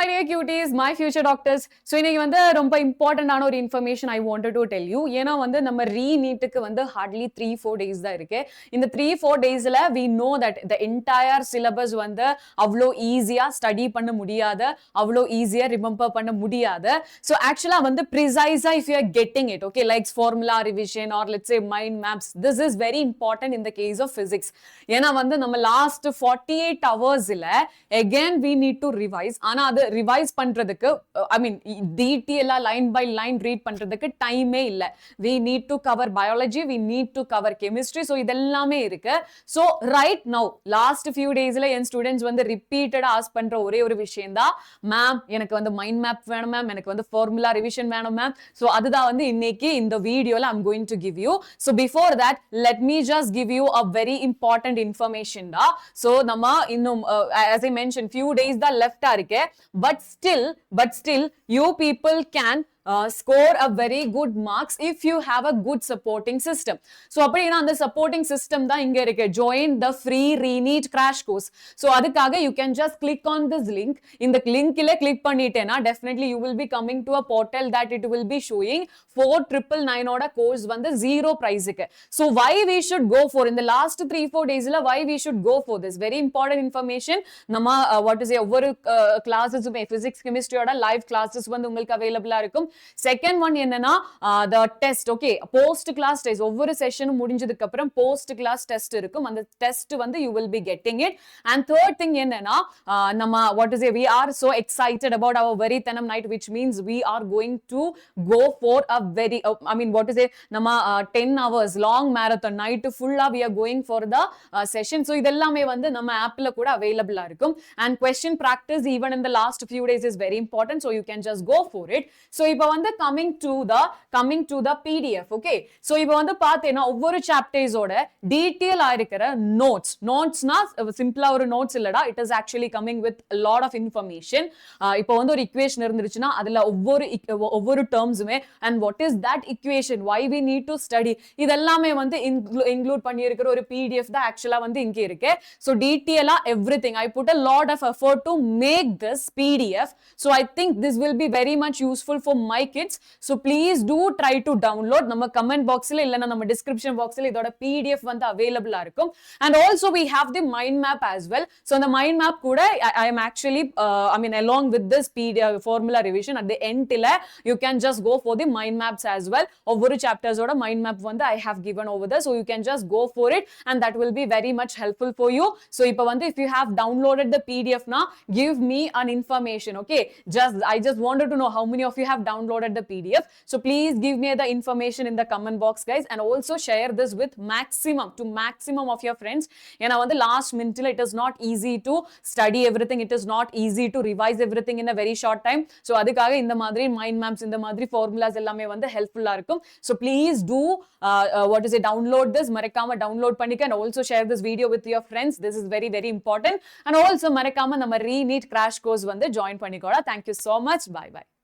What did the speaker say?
dear cuties, my future doctors. So இன்னைக்கு வந்து ரொம்ப இம்பார்ட்டன்டான ஒரு information I wanted to tell you. ஏன்னா வந்து நம்ம re-NEETக்கு வந்து hardly 3-4 days தான் இருக்கு. இந்த 3-4 daysல we know that the entire syllabus வந்து அவ்வளோ ஈஸியா ஸ்டடி பண்ண முடியாத, அவ்வளோ ஈஸியா ரிமெம்பர் பண்ண முடியாத. So actually வந்து precise if you are getting it, okay, like formula revision or let's say mind maps, this is very important in the case of physics. ஏன்னா வந்து நம்ம last 48 hoursல again we need to revise. ஆனா அது revise பண்றதுக்கு I mean detail line by line read பண்றதுக்கு டைமே இல்ல. We need to cover biology, we need to cover chemistry, so இதெல்லாமே இருக்கு. So right now last few daysல என் ஸ்டூடெண்ட்ஸ் வந்து ரிப்பீட்டடா ஆஸ்க் பண்ற ஒரே ஒரு விஷயம் தான், மேம் எனக்கு வந்து மைண்ட் மேப் வேணும் மேம், எனக்கு வந்து ஃபார்முலா ரிவிஷன் வேணும் மேம். So அதுதான் வந்து இன்னைக்கு இந்த வீடியோல I'm going to give you. So before that let me just give you a very important information da. So நம்ம இன்னும் as I mentioned few days தான் லெஃப்டா இருக்கு. But still you people can score a very good marks if you have a good supporting system. So அப்படினா அந்த supporting system தான் இங்க இருக்கு. Join the free Re-NEET crash course. So அதுக்காக you can just click on this link. இந்த லிங்க்ல click பண்ணிட்டேனா definitely you will be coming to a portal that it will be showing 4999 ஓட கோர்ஸ் வந்து 0 பிரைஸ்க்கு. So why we should go for in the last 3-4 daysல why we should go for this very important information. நம்ம what to say ஒவ்வொரு கிளாसेसுமே physics chemistry ஓட live classes வந்து உங்களுக்கு அவேலபிளா இருக்கும். Second one என்னன்னா the test, okay, post class test. ஒவ்வொரு செஷனும் முடிஞ்சதுக்கு அப்புறம் post class test இருக்கும். அந்த டெஸ்ட் வந்து you will be getting it. And third thing என்னன்னா நம்ம what to say we are so excited about our very Thanam night, which means we are going to go for a very I mean what to say நம்ம 10 hours long marathon night full we are going for the session. So இதெல்லாமே வந்து நம்ம ஆப்ல கூட அவேலபிளா இருக்கும். And question practice even in the last few days is very important, so you can just go for it. So இப்போ வந்து coming to the PDF, okay. So இப்போ வந்து பார்த்தேன்னா ஒவ்வொரு சாப்டர்ஸோட டீடைல் ஆயிருக்கிற நோட்ஸ்னா சிம்பிளா ஒரு நோட்ஸ் இல்லடா, it is actually coming with a lot of information. இப்போ வந்து ஒரு equation இருந்துச்சுன்னா அதுல ஒவ்வொரு டேர்ம்ஸுமே and what is that equation, why we need to study, இதெல்லாமே வந்து இன்க்ளூட் பண்ணி இருக்கிற ஒரு PDF தான் ஆக்சுவலா வந்து இங்க இருக்கு. So டீடைலா everything I put a lot of effort to make this PDF. So I think this will be very much useful for my kids. So please do try to download. நம்ம comment boxல இல்லனா நம்ம description boxல இதோட PDF வந்து அவேலபிளா இருக்கும். And also we have the mind map as well. So the mind map கூட I am actually I mean along with this PDF formula revision at the end ல you can just go for the mind maps as well. ஒவ்வொரு chapters ஓட mind map வந்து I have given over there, so you can just go for it and that will be very much helpful for you. So இப்போ வந்து if you have downloaded the PDF now, give me an information, okay. I just wanted to know how many of you have downloaded the PDF. So please give me the information in the comment box, guys, and also share this with maximum of your friends. ஏன்னா வந்து last minute it is not easy to study everything, it is not easy to revise everything in a very short time. So அதுக்காக இந்த மாதிரி mind maps, இந்த மாதிரி formulas எல்லாமே வந்து helpful-ஆ இருக்கும். So please do what is it, download this, மறக்காம download பண்ணிக்க, and also share this video with your friends. This is very very important. And also மறக்காம நம்ம Re-NEET crash course வந்து join பண்ணிக்கோடா. Thank you so much. Bye bye.